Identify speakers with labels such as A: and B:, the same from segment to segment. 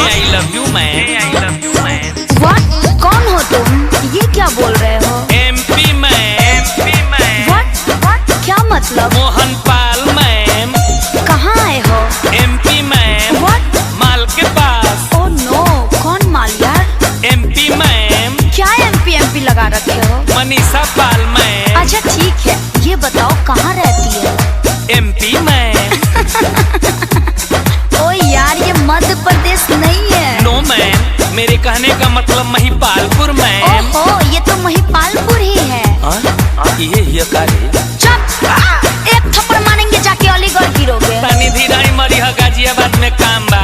A: I love you ma'am.
B: What? कौन हो तुम? ये क्या बोल रहे हो?
A: MP ma'am.
B: व्हाट? क्या मतलब?
A: मोहन पाल मैम।
B: कहाँ आए हो?
A: MP ma'am.
B: व्हाट?
A: माल के पास।
B: ओह नो, कौन माल यार?
A: MP ma'am.
B: क्या एमपी लगा रखे हो?
A: मनीषा पाल मैम।
B: अच्छा ठीक है, ये बताओ कहाँ रहती है?
A: MP ma'am.
B: ओ यार, ये मध्य प्रदेश नहीं है।
A: नो मैम, मेरे कहने का मतलब महिपालपुर मैम।
B: ओहो, ये तो महिपालपुर ही है।
A: ये कारे।
B: चुप! एक थप्पड़ मारेंगे जाके अलीगढ़ गिरोगे।
A: पानी धीराई मरी है, गाजियाबाद में काम बा।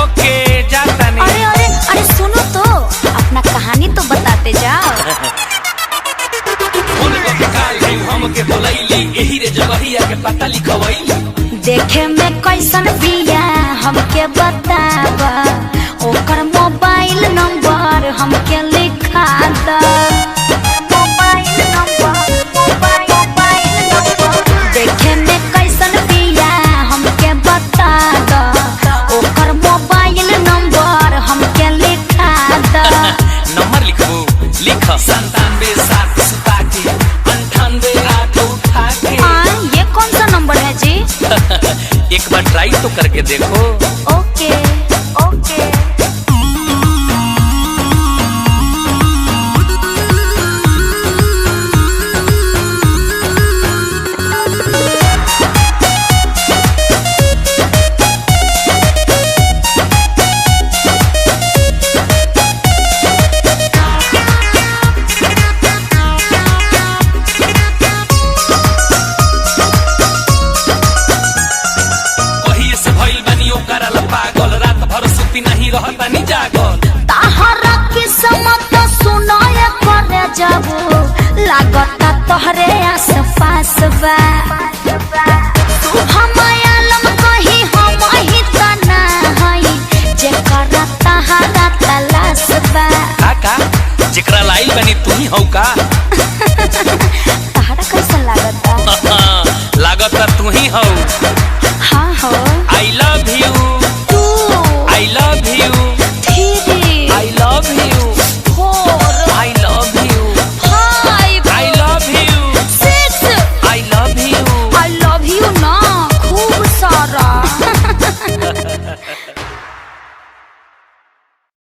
A: ओके जाता नहीं।
B: अरे अरे अरे सुनो तो, अपना कहानी तो बताते जाओ।
A: हमके बोलैली एही रे जगहिया के पता लिखवैली।
B: देखे में कैसन बिया हमके बतावा, ओकर मोबाइल नंबर हमके लिखा द। Mobile number. देखे में कैसन बिया हमके बता द, ओकर मोबाइल नंबर हमके लिखा द।
A: नंबर लिखबो? लिख 97 7 97 98 8 उठा के।
B: ये कौन सा नंबर है जी?
A: एक बार ट्राई तो करके देखो।
B: ओके ओके।
A: नहीं रहता जागल।
B: ताहरा किस्मत सुनाए करे जाबो, लागता तोहरे आस-पास बा। तू हमायालम कहीं हम ही त ना हई, जेकरा ताहरा तलाश बा।
A: का जेकरा लाइल बनी तू ही हौ का?
B: ताहरा कैसा लागता?
A: लागता तू ही हौ।